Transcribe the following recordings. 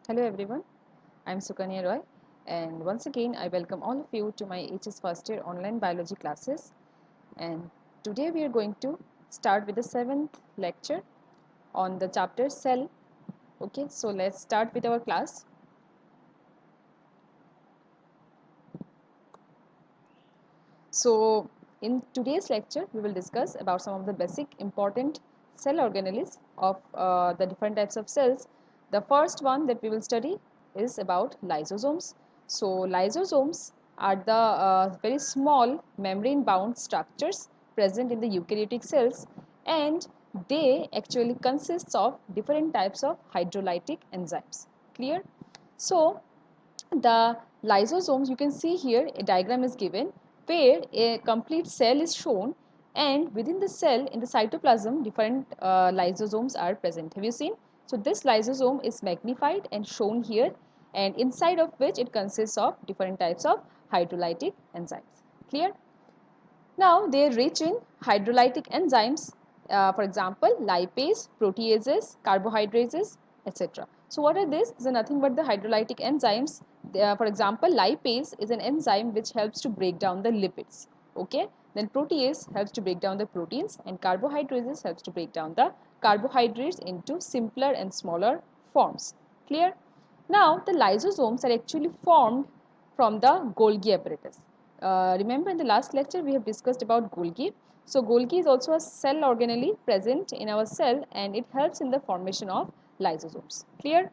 Hello everyone, I am Sukanya Roy and once again I welcome all of you to my HS First Year online biology classes, and today we are going to start with the 7th lecture on the chapter cell. Okay, so let's start with our class. So in today's lecture we will discuss about some of the basic important cell organelles of the different types of cells. The first one that we will study is about lysosomes. So lysosomes are the very small membrane bound structures present in the eukaryotic cells, and they actually consists of different types of hydrolytic enzymes. Clear? So the lysosomes, you can see here a diagram is given where a complete cell is shown, and within the cell in the cytoplasm different lysosomes are present. Have you seen? So this lysosome is magnified and shown here, and inside of which it consists of different types of hydrolytic enzymes. Clear? Now they are rich in hydrolytic enzymes, for example lipase, proteases, carbohydrates, etc. So what are these? These are nothing but the hydrolytic enzymes. For example lipase is an enzyme which helps to break down the lipids. Okay, then protease helps to break down the proteins, and carbohydrates helps to break down the carbohydrates into simpler and smaller forms. Clear? Now the lysosomes are actually formed from the Golgi apparatus. Remember in the last lecture we have discussed about Golgi. So Golgi is also a cell organelle present in our cell, and it helps in the formation of lysosomes. Clear?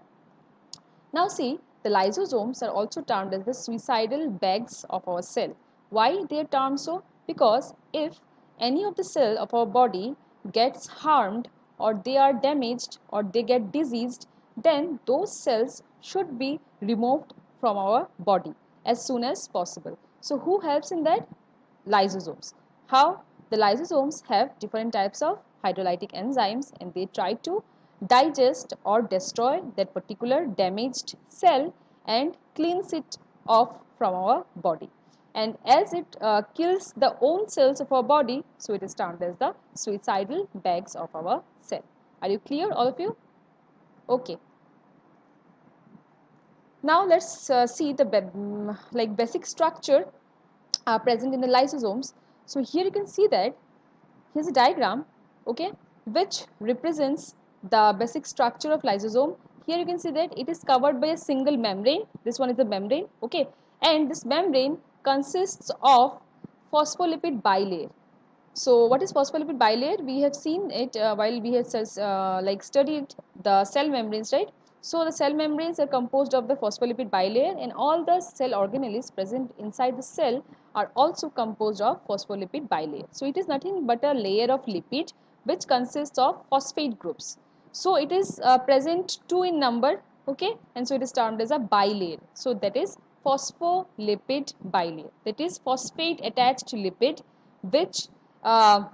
Now see, the lysosomes are also termed as the suicidal bags of our cell. Why they are termed so? Because if any of the cell of our body gets harmed, or they are damaged, or they get diseased, then those cells should be removed from our body as soon as possible. So who helps in that? Lysosomes. How? The lysosomes have different types of hydrolytic enzymes, and they try to digest or destroy that particular damaged cell and cleans it off from our body. And as it kills the own cells of our body, so it is termed as the suicidal bags of our cell. Are you clear, all of you? Okay. Now let's see the basic structure present in the lysosomes. So here you can see that here's a diagram, okay, which represents the basic structure of lysosome. Here you can see that it is covered by a single membrane. This one is the membrane, okay, and this membrane consists of phospholipid bilayer. So what is phospholipid bilayer? We have seen it while we have studied the cell membranes, right? So the cell membranes are composed of the phospholipid bilayer, and all the cell organelles present inside the cell are also composed of phospholipid bilayer. So it is nothing but a layer of lipid which consists of phosphate groups. So it is present 2 in number, okay, and so it is termed as a bilayer. So that is phospholipid bilayer. That is phosphate attached lipid which uh,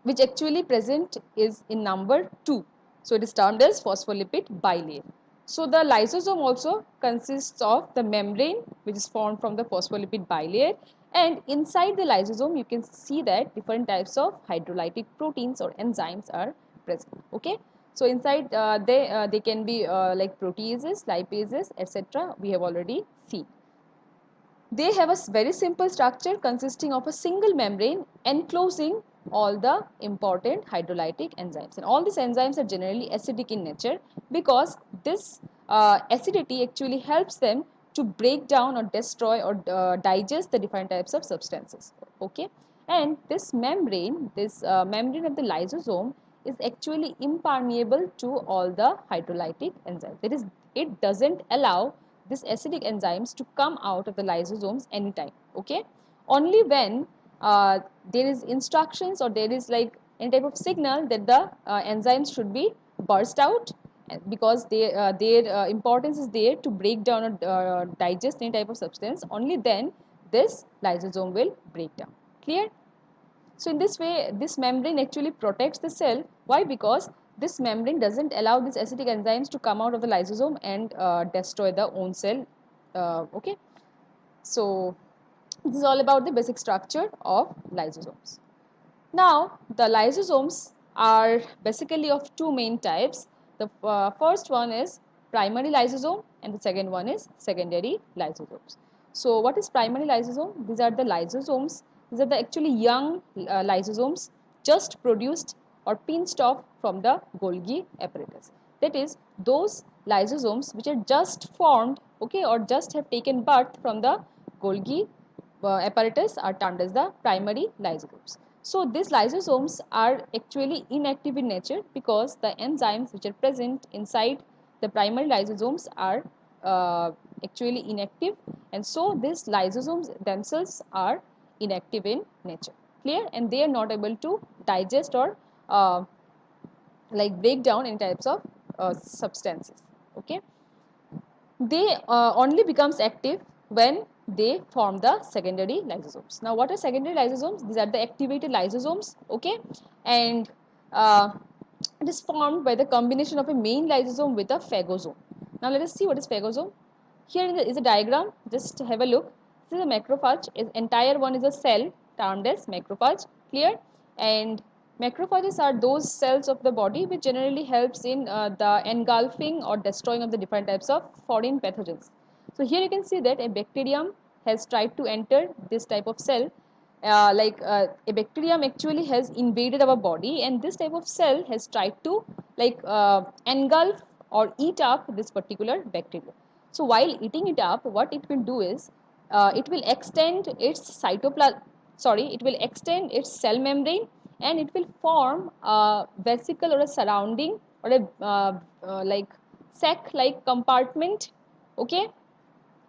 which actually present is in number 2. So it is termed as phospholipid bilayer. So the lysosome also consists of the membrane which is formed from the phospholipid bilayer, and inside the lysosome you can see that different types of hydrolytic proteins or enzymes are present. Okay. So inside they can be like proteases, lipases, etc. We have already seen. They have a very simple structure consisting of a single membrane enclosing all the important hydrolytic enzymes, and all these enzymes are generally acidic in nature because this acidity actually helps them to break down or destroy or digest the different types of substances. Okay, and this membrane of the lysosome is actually impermeable to all the hydrolytic enzymes. That is, it doesn't allow this acidic enzymes to come out of the lysosomes anytime. Okay, only when there is instructions or there is like any type of signal that the enzymes should be burst out, because their importance is there to break down or digest any type of substance, only then this lysosome will break down. Clear? So in this way, this membrane actually protects the cell. Why? Because this membrane doesn't allow these acidic enzymes to come out of the lysosome and destroy the own cell. Okay. So this is all about the basic structure of lysosomes. Now the lysosomes are basically of two main types. The first one is primary lysosome and the second one is secondary lysosomes. So what is primary lysosome? These are the lysosomes. These are the actually young lysosomes just produced or pinched off from the Golgi apparatus. That is, those lysosomes which are just formed, okay, or just have taken birth from the Golgi apparatus are termed as the primary lysosomes. So these lysosomes are actually inactive in nature because the enzymes which are present inside the primary lysosomes are actually inactive, and so these lysosomes themselves are inactive in nature. Clear? And they are not able to digest or like break down any types of substances. Okay, they only becomes active when they form the secondary lysosomes. Now what are secondary lysosomes? These are the activated lysosomes, okay, and it is formed by the combination of a main lysosome with a phagosome. Now let us see what is phagosome. Here is a diagram, just have a look. This is a macrophage, is entire one is a cell termed as macrophage, clear? And macrophages are those cells of the body which generally helps in the engulfing or destroying of the different types of foreign pathogens. So here you can see that a bacterium has tried to enter this type of cell. A bacterium actually has invaded our body, and this type of cell has tried to engulf or eat up this particular bacteria. So while eating it up, what it will do is it will extend its cytoplasm, it will extend its cell membrane, and it will form a vesicle or a surrounding or a like sac like compartment, okay,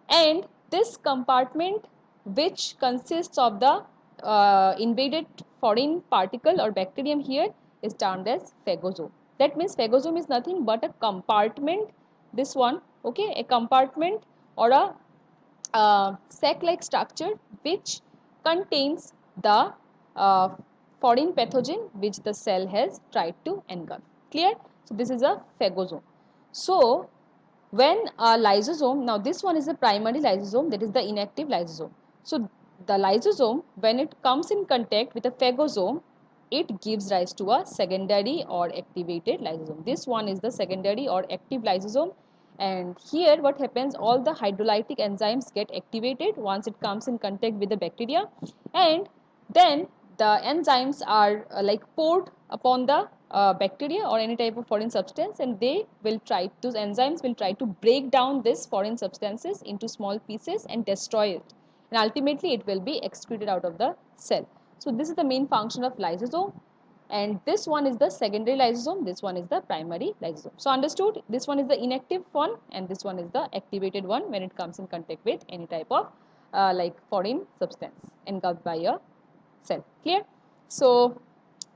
and this compartment which consists of the invaded foreign particle or bacterium here is termed as phagosome. That means phagosome is nothing but a compartment, this one, okay, a compartment or a sac-like structure which contains the uh, foreign pathogen which the cell has tried to engulf. Clear? So this is a phagosome. So when a lysosome, now this one is the primary lysosome, that is the inactive lysosome. So the lysosome, when it comes in contact with a phagosome, it gives rise to a secondary or activated lysosome. This one is the secondary or active lysosome, and here what happens, all the hydrolytic enzymes get activated once it comes in contact with the bacteria, and then the enzymes are poured upon the bacteria or any type of foreign substance, and they will try, those enzymes will try to break down this foreign substances into small pieces and destroy it, and ultimately it will be excreted out of the cell. So this is the main function of lysosome, and this one is the secondary lysosome, this one is the primary lysosome. So understood, this one is the inactive one and this one is the activated one when it comes in contact with any type of foreign substance engulfed by a cell. Clear? So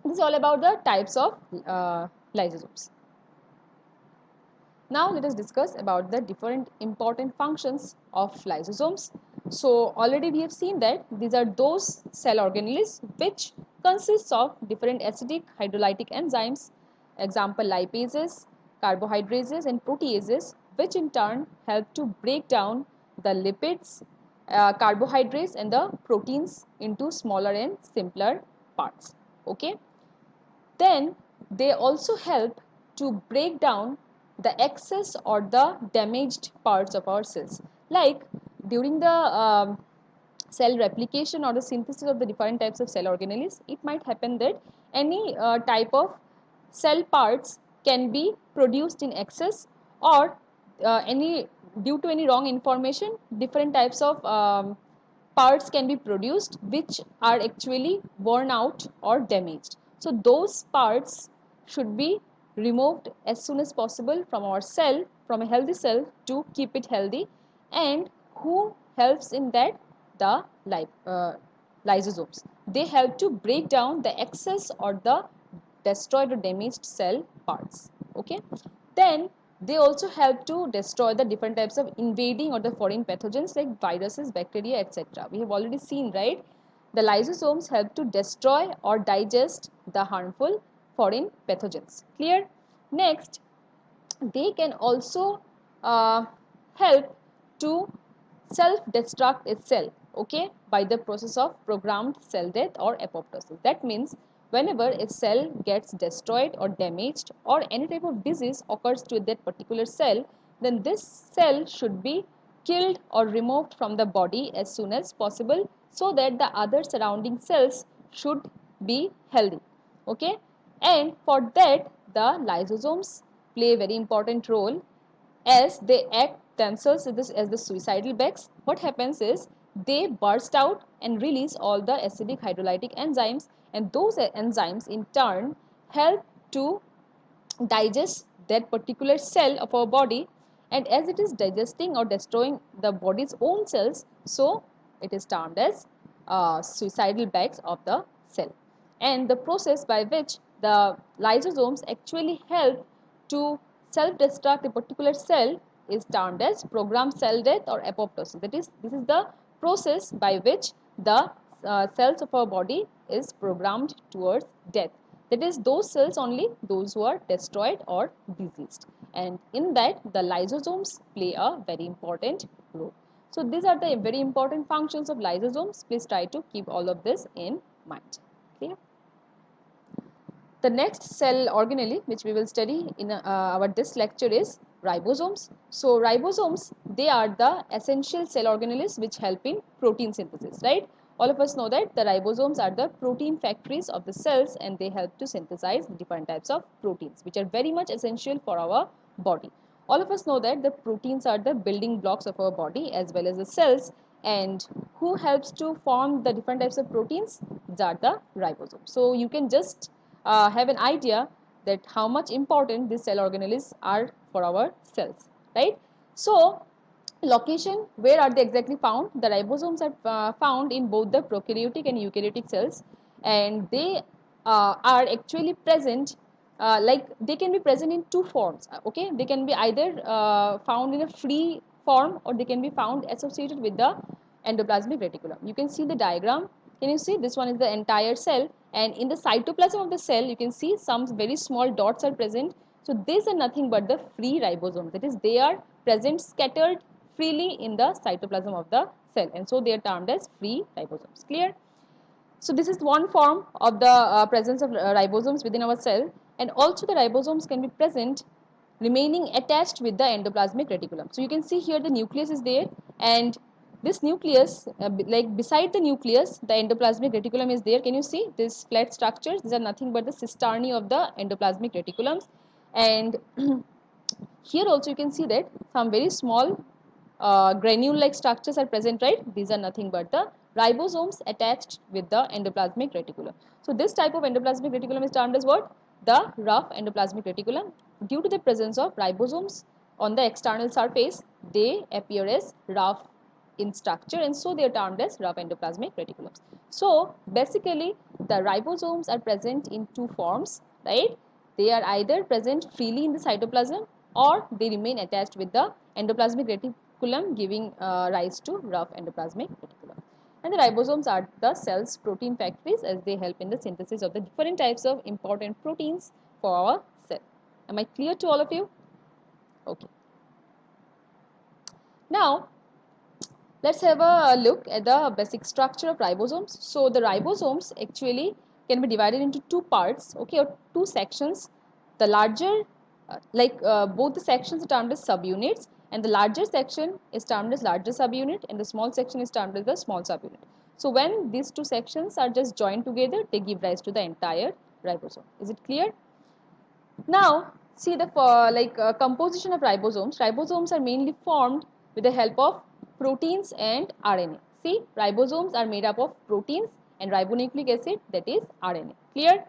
this is all about the types of lysosomes. Now let us discuss about the different important functions of lysosomes. So already we have seen that these are those cell organelles which consists of different acidic hydrolytic enzymes, example lipases, carbohydrases and proteases, which in turn help to break down the lipids, carbohydrates and the proteins into smaller and simpler parts. Okay. Then they also help to break down the excess or the damaged parts of our cells. Like during the cell replication or the synthesis of the different types of cell organelles, it might happen that any type of cell parts can be produced in excess, or any due to any wrong information, different types of parts can be produced which are actually worn out or damaged. So those parts should be removed as soon as possible from our cell, from a healthy cell, to keep it healthy. And who helps in that? The lysosomes. They help to break down the excess or the destroyed or damaged cell parts. Okay. Then they also help to destroy the different types of invading or the foreign pathogens like viruses, bacteria, etc. We have already seen, right? The lysosomes help to destroy or digest the harmful foreign pathogens. Clear? Next, they can also help to self-destruct a cell, okay, by the process of programmed cell death or apoptosis. That means whenever a cell gets destroyed or damaged or any type of disease occurs to that particular cell, then this cell should be killed or removed from the body as soon as possible, so that the other surrounding cells should be healthy. Okay, and for that the lysosomes play a very important role, as they act themselves as the suicidal bags. What happens is they burst out and release all the acidic hydrolytic enzymes, and those enzymes in turn help to digest that particular cell of our body, and as it is digesting or destroying the body's own cells, so it is termed as suicidal bags of the cell. And the process by which the lysosomes actually help to self-destruct a particular cell is termed as programmed cell death or apoptosis. That is, this is the process by which the cells of our body is programmed towards death. That is, those cells only, those who are destroyed or diseased, and in that the lysosomes play a very important role. So these are the very important functions of lysosomes. Please try to keep all of this in mind. Okay. The next cell organelle which we will study in our this lecture is ribosomes. So ribosomes, they are the essential cell organelles which help in protein synthesis, right? All of us know that the ribosomes are the protein factories of the cells, and they help to synthesize different types of proteins which are very much essential for our body. All of us know that the proteins are the building blocks of our body as well as the cells, and who helps to form the different types of proteins? These are the ribosomes. So you can just have an idea that how much important these cell organelles are for our cells, right? So location, where are they exactly found? The ribosomes are found in both the prokaryotic and eukaryotic cells, and they are actually present, like they can be present in two forms. Okay, they can be either found in a free form, or they can be found associated with the endoplasmic reticulum. You can see the diagram. Can you see? This one is the entire cell, and in the cytoplasm of the cell you can see some very small dots are present. So these are nothing but the free ribosomes. That is, they are present scattered freely in the cytoplasm of the cell, and so they are termed as free ribosomes. Clear? So this is one form of the presence of ribosomes within our cell, and also the ribosomes can be present remaining attached with the endoplasmic reticulum. So you can see here the nucleus is there, and this nucleus, like beside the nucleus, the endoplasmic reticulum is there. Can you see these flat structures? These are nothing but the cisternae of the endoplasmic reticulums, and here also you can see that some very small granule-like structures are present, right? These are nothing but the ribosomes attached with the endoplasmic reticulum. So this type of endoplasmic reticulum is termed as what? The rough endoplasmic reticulum. Due to the presence of ribosomes on the external surface, they appear as rough in structure, and so they are termed as rough endoplasmic reticulums. So basically the ribosomes are present in two forms, right? They are either present freely in the cytoplasm, or they remain attached with the endoplasmic reticulum, giving rise to rough endoplasmic reticulum. And the ribosomes are the cell's protein factories, as they help in the synthesis of the different types of important proteins for our cell. Am I clear to all of you? Okay. Now let's have a look at the basic structure of ribosomes. So the ribosomes actually can be divided into two parts, okay, or two sections. The larger, both the sections are termed as subunits, and the larger section is termed as larger subunit, and the small section is termed as the small subunit. So when these two sections are just joined together, they give rise to the entire ribosome. Is it clear? Now see the composition of ribosomes. Ribosomes are mainly formed with the help of proteins and RNA. See, ribosomes are made up of proteins and ribonucleic acid, that is RNA. Clear?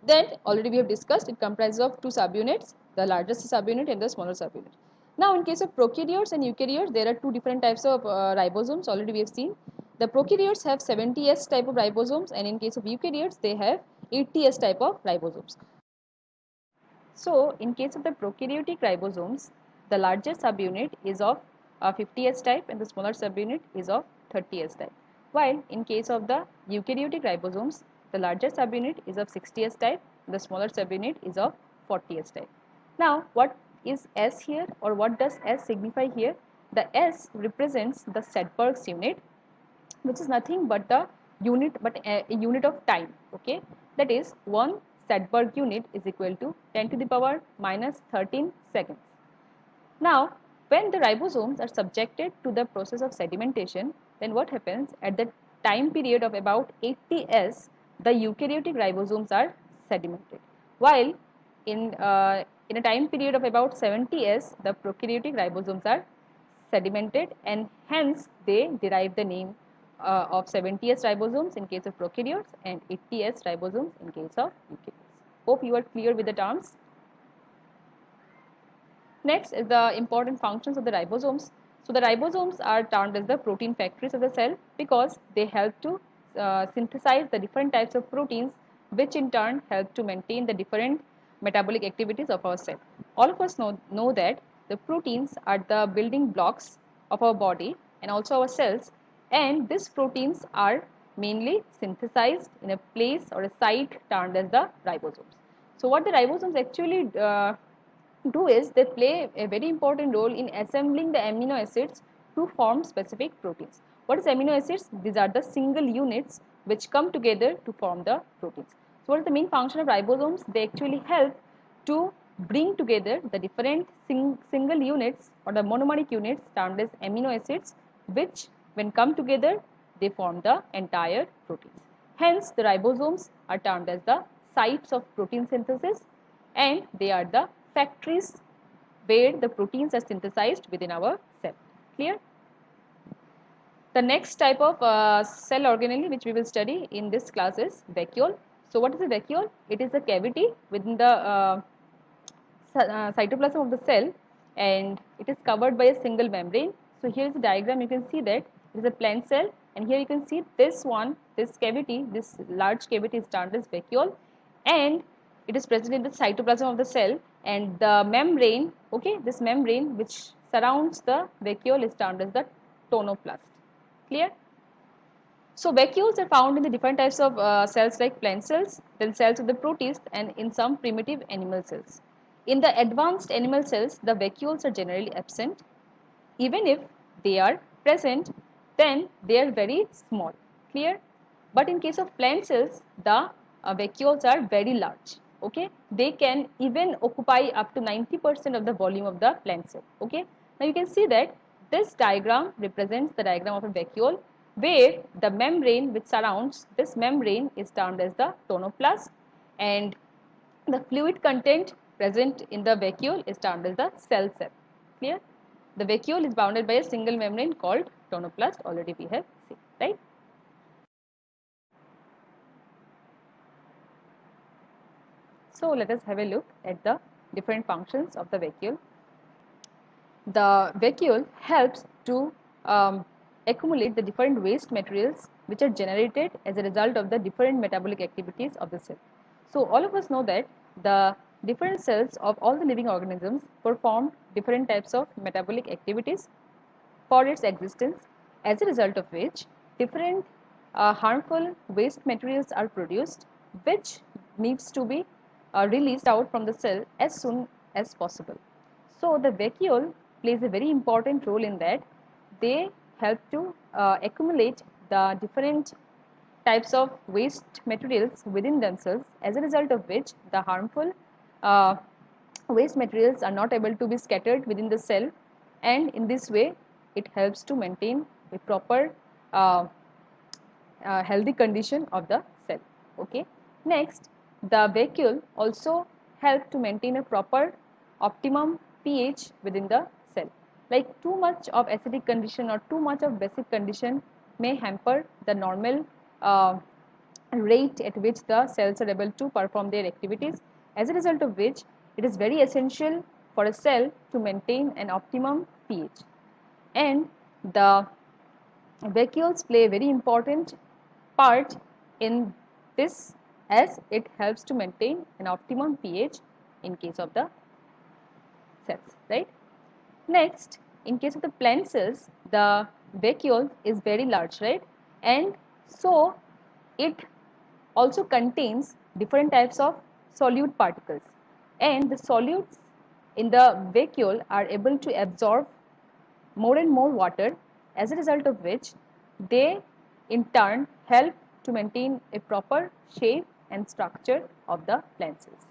Then already we have discussed, it comprises of two subunits, the largest subunit and the smaller subunit. Now in case of prokaryotes and eukaryotes, there are two different types of ribosomes, already we have seen. The prokaryotes have 70S type of ribosomes, and in case of eukaryotes they have 80S type of ribosomes. So in case of the prokaryotic ribosomes, the larger subunit is of 50S type and the smaller subunit is of 30S type. While in case of the eukaryotic ribosomes, the larger subunit is of 60S type, the smaller subunit is of 40S type. Now what is S here, or what does S signify here? The S represents the Sedberg's unit, which is nothing but the unit, a unit of time. Okay, that is 1 Sedberg unit is equal to 10 to the power minus 13 seconds. Now, when the ribosomes are subjected to the process of sedimentation, then what happens at the time period of about 80s, the eukaryotic ribosomes are sedimented, while in a time period of about 70s, the prokaryotic ribosomes are sedimented, and hence they derive the name of 70s ribosomes in case of prokaryotes and 80s ribosomes in case of eukaryotes. Hope you are clear with the terms. Next is the important functions of the ribosomes. So the ribosomes are termed as the protein factories of the cell because they help to synthesize the different types of proteins, which in turn help to maintain the different metabolic activities of our cell. All of us know that the proteins are the building blocks of our body and also our cells, and these proteins are mainly synthesized in a place or a site termed as the ribosomes. So what the ribosomes actually do is they play a very important role in assembling the amino acids to form specific proteins. What is amino acids? These are the single units which come together to form the proteins. So what is the main function of ribosomes? They actually help to bring together the different single units or the monomeric units termed as amino acids, which when come together they form the entire proteins. Hence the ribosomes are termed as the sites of protein synthesis, and they are the factories where the proteins are synthesized within our cell. Clear? The next type of cell organelle which we will study in this class is vacuole. So what is a vacuole? It is a cavity within the cytoplasm of the cell, and it is covered by a single membrane. So here is a diagram. You can see that it is a plant cell, and here you can see this cavity, this large cavity is termed as vacuole, and it is present in the cytoplasm of the cell, and the membrane, okay, this membrane which surrounds the vacuole is termed as the tonoplast. Clear? So vacuoles are found in the different types of cells like plant cells, then cells of the protist, and in some primitive animal cells. In the advanced animal cells, the vacuoles are generally absent. Even if they are present, then they are very small. Clear? But in case of plant cells, the vacuoles are very large. Okay, they can even occupy up to 90% of the volume of the plant cell. Okay, now you can see that this diagram represents the diagram of a vacuole, where the membrane which surrounds this membrane is termed as the tonoplast, and the fluid content present in the vacuole is termed as the cell. Clear? The vacuole is bounded by a single membrane called tonoplast. Already we have seen, right? So let us have a look at the different functions of the vacuole. The vacuole helps to accumulate the different waste materials which are generated as a result of the different metabolic activities of the cell. So all of us know that the different cells of all the living organisms perform different types of metabolic activities for its existence, as a result of which different harmful waste materials are produced, which needs to be released out from the cell as soon as possible. So the vacuole plays a very important role in that. They help to accumulate the different types of waste materials within themselves, as a result of which the harmful uh, waste materials are not able to be scattered within the cell, and in this way it helps to maintain a proper uh, healthy condition of the cell. Okay. Next, the vacuole also help to maintain a proper optimum pH within the cell. Like too much of acidic condition or too much of basic condition may hamper the normal rate at which the cells are able to perform their activities, as a result of which it is very essential for a cell to maintain an optimum pH. And the vacuoles play a very important part in this, as it helps to maintain an optimum pH in case of the cells, right? Next, in case of the plant cells, the vacuole is very large, right? And so it also contains different types of solute particles, and the solutes in the vacuole are able to absorb more and more water, as a result of which they in turn help to maintain a proper shape and structure of the plant cells.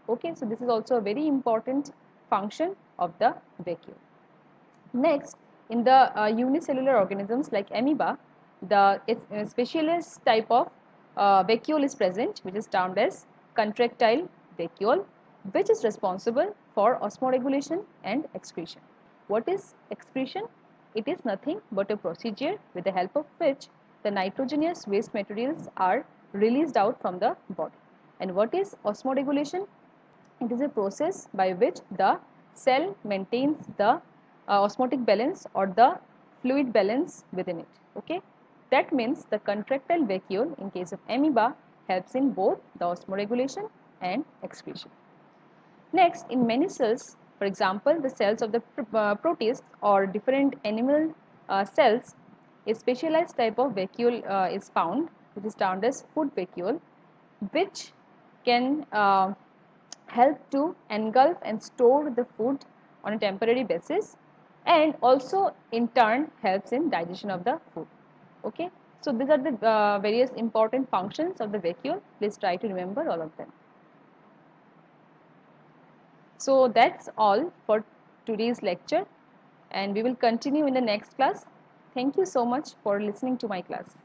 Okay, so this is also a very important function of the vacuole. Next, in the unicellular organisms like amoeba, the specialist type of vacuole is present, which is termed as contractile vacuole, which is responsible for osmoregulation and excretion. What is excretion? It is nothing but a procedure with the help of which the nitrogenous waste materials are released out from the body. And what is osmoregulation? It is a process by which the cell maintains the osmotic balance or the fluid balance within it. Okay, that means the contractile vacuole in case of amoeba helps in both the osmoregulation and excretion. Next, in many cells, for example, the cells of the protists or different animal cells, a specialized type of vacuole is found, which is termed as food vacuole, which can help to engulf and store the food on a temporary basis, and also in turn helps in digestion of the food. Okay, so these are the various important functions of the vacuole. Please try to remember all of them. So that's all for today's lecture, and we will continue in the next class. Thank you so much for listening to my class.